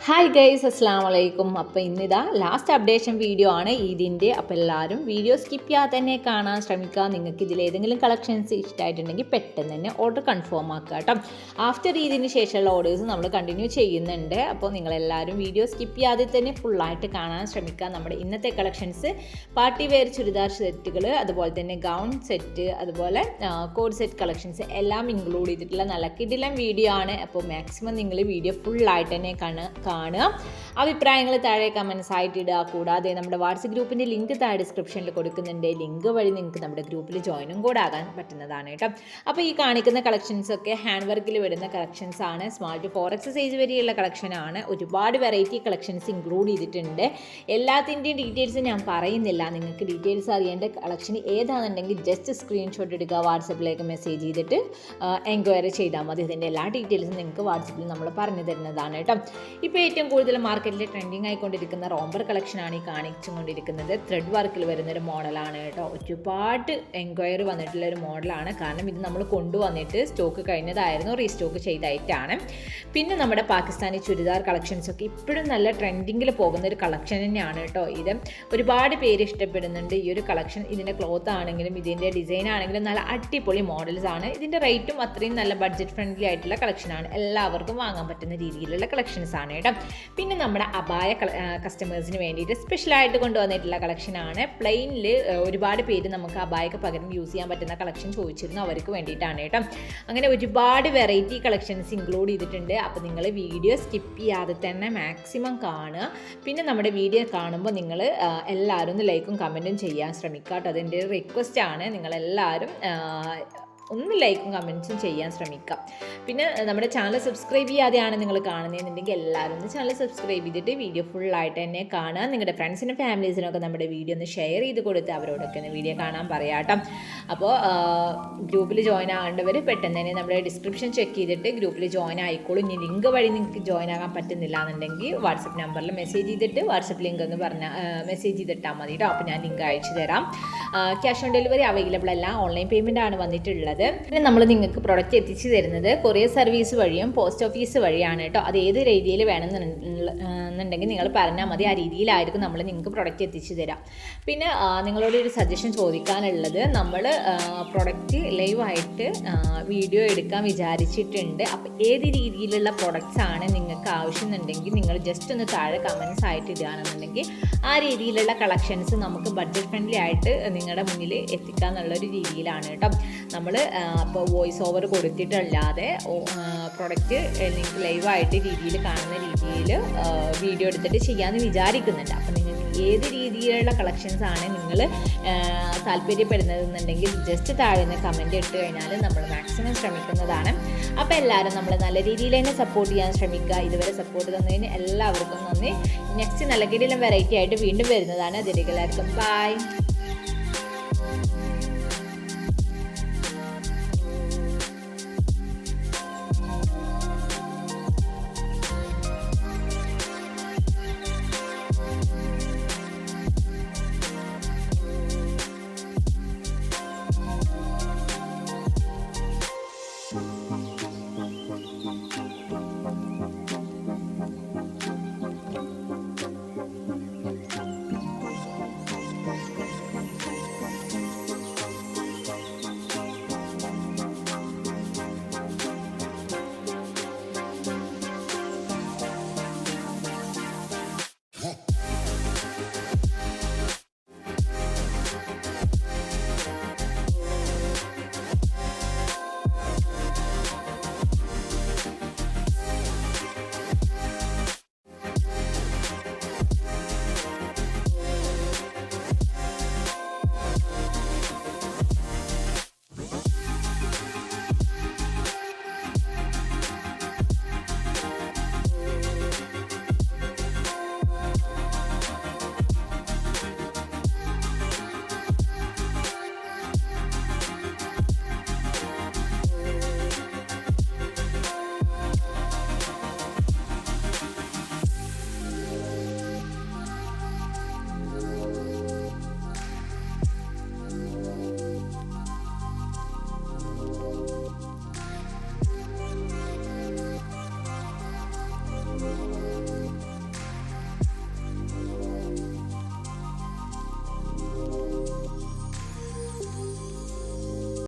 Hi guys, അസ്സാം വലൈക്കും. അപ്പോൾ ഇന്നിതാ ലാസ്റ്റ് അപ്ഡേഷൻ വീഡിയോ ആണ് ഇതിൻ്റെ. അപ്പോൾ എല്ലാവരും വീഡിയോ സ്കിപ്പ് ചെയ്യാതെ തന്നെ കാണാൻ ശ്രമിക്കുക. നിങ്ങൾക്ക് ഇതിലേതെങ്കിലും കളക്ഷൻസ് ഇഷ്ടമായിട്ടുണ്ടെങ്കിൽ പെട്ടെന്ന് തന്നെ ഓർഡർ കൺഫേം ആക്കുക കേട്ടോ. ആഫ്റ്റർ ഇതിന് ശേഷമുള്ള ഓർഡേഴ്സ് നമ്മൾ കണ്ടിന്യൂ ചെയ്യുന്നുണ്ട്. അപ്പോൾ നിങ്ങളെല്ലാവരും വീഡിയോ സ്കിപ്പ് ചെയ്യാതെ തന്നെ ഫുള്ളായിട്ട് കാണാൻ ശ്രമിക്കുക. നമ്മുടെ ഇന്നത്തെ കളക്ഷൻസ് പാർട്ടി വെയർ ചുരിദാർ സെറ്റുകൾ, അതുപോലെ തന്നെ ഗൗൺ സെറ്റ്, അതുപോലെ കോഡ് സെറ്റ് കളക്ഷൻസ് എല്ലാം ഇൻക്ലൂഡ് ചെയ്തിട്ടുള്ള നല്ല കിടിലൻ വീഡിയോ ആണ്. അപ്പോൾ മാക്സിമം നിങ്ങൾ വീഡിയോ ഫുള്ളായിട്ട് തന്നെ കാണുക. അഭിപ്രായങ്ങൾ താഴെ കമൻസ് ആയിട്ട് ഇടുക. കൂടാതെ നമ്മുടെ വാട്സപ്പ് ഗ്രൂപ്പിൻ്റെ ലിങ്ക് താഴെ ഡിസ്ക്രിപ്ഷനിൽ കൊടുക്കുന്നുണ്ട്. ലിങ്ക് വഴി നിങ്ങൾക്ക് നമ്മുടെ ഗ്രൂപ്പിൽ ജോയിനും കൂടെ ആകാൻ പറ്റുന്നതാണ് കേട്ടോ. അപ്പോൾ ഈ കാണിക്കുന്ന കളക്ഷൻസ് ഒക്കെ ഹാൻഡ് വർക്കിൽ വരുന്ന കളക്ഷൻസ് ആണ്. സ്മാൾ ടു 4X സൈസ് വരെയുള്ള കളക്ഷനാണ്. ഒരുപാട് വെറൈറ്റി കളക്ഷൻസ് ഇൻക്ലൂഡ് ചെയ്തിട്ടുണ്ട്. എല്ലാത്തിൻ്റെയും ഡീറ്റെയിൽസ് ഞാൻ പറയുന്നില്ല. നിങ്ങൾക്ക് ഡീറ്റെയിൽസ് അറിയേണ്ട കളക്ഷൻ ഏതാണെന്നുണ്ടെങ്കിൽ ജസ്റ്റ് സ്ക്രീൻഷോട്ട് എടുക്കുക, വാട്സപ്പിലേക്ക് മെസ്സേജ് ചെയ്തിട്ട് എൻക്വയറി ചെയ്താൽ മതി. ഇതിൻ്റെ എല്ലാ ഡീറ്റെയിൽസും നിങ്ങൾക്ക് വാട്സപ്പിൽ നമ്മൾ പറഞ്ഞു തരുന്നതാണ് കേട്ടോ. ഇപ്പോൾ ഏറ്റവും കൂടുതൽ മാർക്കറ്റിൽ ട്രെൻഡിങ് ആയിക്കൊണ്ടിരിക്കുന്ന റോംബർ കളക്ഷനാണ് ഈ കാണിച്ചുകൊണ്ടിരിക്കുന്നത്. ത്രെഡ് വർക്കിൽ വരുന്നൊരു മോഡലാണ് കേട്ടോ. ഒരുപാട് എൻക്വയറി വന്നിട്ടുള്ള ഒരു മോഡലാണ്. കാരണം ഇത് നമ്മൾ കൊണ്ടുവന്നിട്ട് സ്റ്റോക്ക് കഴിഞ്ഞതായിരുന്നു, റീസ്റ്റോക്ക് ചെയ്തായിട്ടാണ്. പിന്നെ നമ്മുടെ പാകിസ്ഥാനി ചുരിദാർ കളക്ഷൻസൊക്കെ ഇപ്പോഴും നല്ല ട്രെൻഡിങ്ങിൽ പോകുന്ന ഒരു കളക്ഷൻ തന്നെയാണ് കേട്ടോ. ഇത് ഒരുപാട് പേര് ഇഷ്ടപ്പെടുന്നുണ്ട് ഈ ഒരു കളക്ഷൻ. ഇതിൻ്റെ ക്ലോത്ത് ആണെങ്കിലും ഇതിൻ്റെ ഡിസൈൻ ആണെങ്കിലും നല്ല അടിപൊളി മോഡൽസ് ആണ്. ഇതിൻ്റെ റേറ്റും അത്രയും നല്ല ബഡ്ജറ്റ് ഫ്രണ്ട്ലി ആയിട്ടുള്ള കളക്ഷനാണ്. എല്ലാവർക്കും വാങ്ങാൻ പറ്റുന്ന രീതിയിലുള്ള കളക്ഷൻസ് ആണ് കേട്ടോ. പിന്നെ നമ്മുടെ അബായ കസ്റ്റമേഴ്സിന് വേണ്ടിയിട്ട് സ്പെഷ്യലായിട്ട് കൊണ്ടുവന്നിട്ടുള്ള കളക്ഷനാണ്. പ്ലെയിനിൽ ഒരുപാട് പേര് നമുക്ക് അബായക്ക് പകരം യൂസ് ചെയ്യാൻ പറ്റുന്ന കളക്ഷൻ ചോദിച്ചിരുന്നു, അവർക്ക് വേണ്ടിയിട്ടാണ് കേട്ടോ. അങ്ങനെ ഒരുപാട് വെറൈറ്റി കളക്ഷൻസ് ഇൻക്ലൂഡ് ചെയ്തിട്ടുണ്ട്. അപ്പോൾ നിങ്ങൾ വീഡിയോ സ്കിപ്പ് ചെയ്യാതെ തന്നെ മാക്സിമം കാണുക. പിന്നെ നമ്മുടെ വീഡിയോ കാണുമ്പോൾ നിങ്ങൾ എല്ലാവരും ഒന്ന് ലൈക്കും കമൻറ്റും ചെയ്യാൻ ശ്രമിക്കുക കേട്ടോ. അതെൻ്റെ റിക്വസ്റ്റ് ആണ്. നിങ്ങളെല്ലാവരും ഒന്ന് ലൈക്കും കമൻറ്റ്സും ചെയ്യാൻ ശ്രമിക്കാം. പിന്നെ നമ്മുടെ ചാനൽ സബ്സ്ക്രൈബ് ചെയ്യാതെയാണ് നിങ്ങൾ കാണുന്നതെന്നുണ്ടെങ്കിൽ എല്ലാവരും ഒന്ന് ചാനൽ സബ്സ്ക്രൈബ് ചെയ്തിട്ട് വീഡിയോ ഫുള്ളായിട്ട് തന്നെ കാണുക. നിങ്ങളുടെ ഫ്രണ്ട്സിനും ഫാമിലീസിനൊക്കെ നമ്മുടെ വീഡിയോ ഒന്ന് ഷെയർ ചെയ്ത് കൊടുത്ത് അവരോടൊക്കെ ഒന്ന് വീഡിയോ കാണാൻ പറയാട്ടോ. അപ്പോൾ ഗ്രൂപ്പിൽ ജോയിൻ ആകേണ്ടവർ പെട്ടെന്ന് തന്നെ നമ്മുടെ ഡിസ്ക്രിപ്ഷൻ ചെക്ക് ചെയ്തിട്ട് ഗ്രൂപ്പിൽ ജോയിൻ ആയിക്കോളും. ഇനി ലിങ്ക് വഴി നിങ്ങൾക്ക് ജോയിൻ ആകാൻ പറ്റുന്നില്ല എന്നുണ്ടെങ്കിൽ വാട്സപ്പ് നമ്പറിൽ മെസ്സേജ് ചെയ്തിട്ട് വാട്സപ്പ് ലിങ്ക് എന്ന് പറഞ്ഞാൽ മെസ്സേജ് ചെയ്തിട്ടാൽ മതി കേട്ടോ. അപ്പോൾ ഞാൻ ലിങ്ക് അയച്ചു തരാം. ക്യാഷ് ഓൺ ഡെലിവറി അവൈലബിൾ അല്ല, ഓൺലൈൻ പേയ്മെൻ്റ് ആണ് വന്നിട്ടുള്ളത്. പിന്നെ നമ്മൾ നിങ്ങൾക്ക് പ്രൊഡക്റ്റ് എത്തിച്ചു തരുന്നത് കൊറിയർ സർവീസ് വഴിയും പോസ്റ്റ് ഓഫീസ് വഴിയാണ് കേട്ടോ. അത് ഏത് രീതിയിൽ വേണമെന്നുണ്ടെങ്കിൽ നിങ്ങൾ പറഞ്ഞാൽ മതി. ആ രീതിയിലായിരിക്കും നമ്മൾ നിങ്ങൾക്ക് പ്രൊഡക്റ്റ് എത്തിച്ചു തരാം. പിന്നെ നിങ്ങളോട് ഒരു സജഷൻ ചോദിക്കാനുള്ളത്, നമ്മൾ പ്രൊഡക്റ്റ് ലൈവായിട്ട് വീഡിയോ എടുക്കാൻ വിചാരിച്ചിട്ടുണ്ട്. അപ്പോൾ ഏത് രീതിയിലുള്ള പ്രൊഡക്ട്സ് ആണ് നിങ്ങൾക്ക് ആവശ്യമെന്നുണ്ടെങ്കിൽ നിങ്ങൾ ജസ്റ്റ് ഒന്ന് താഴെ കമൻസ് ആയിട്ട് ഇടുകയാണെന്നുണ്ടെങ്കിൽ ആ രീതിയിലുള്ള കളക്ഷൻസ് നമുക്ക് ബഡ്ജറ്റ് ഫ്രണ്ട്ലി ആയിട്ട് നിങ്ങളുടെ മുന്നിൽ എത്തിക്കുക എന്നുള്ളൊരു രീതിയിലാണ് കേട്ടോ. നമ്മൾ ഇപ്പോൾ വോയിസ് ഓവർ കൊടുത്തിട്ടല്ലാതെ പ്രൊഡക്റ്റ് നിങ്ങൾക്ക് ലൈവായിട്ട് രീതിയിൽ കാണുന്ന രീതിയിൽ വീഡിയോ എടുത്തിട്ട് ചെയ്യാമെന്ന് വിചാരിക്കുന്നുണ്ട്. അപ്പം നിങ്ങൾക്ക് ഏത് രീതിയിലുള്ള കളക്ഷൻസ് ആണ് നിങ്ങൾ താല്പര്യപ്പെടുന്നതെന്നുണ്ടെങ്കിൽ ജസ്റ്റ് താഴെ നിന്ന് കമൻറ്റ് ഇട്ട് കഴിഞ്ഞാൽ നമ്മൾ മാക്സിമം ശ്രമിക്കുന്നതാണ്. അപ്പോൾ എല്ലാവരും നമ്മൾ നല്ല രീതിയിൽ തന്നെ സപ്പോർട്ട് ചെയ്യാൻ ശ്രമിക്കുക. ഇതുവരെ സപ്പോർട്ട് തന്നതിന് എല്ലാവർക്കും നന്ദി. നെക്സ്റ്റ് നല്ല കിടിലം വെറൈറ്റി ആയിട്ട് വീണ്ടും വരുന്നതാണ്. അതിലേക്ക് എല്ലാവർക്കും ബൈ.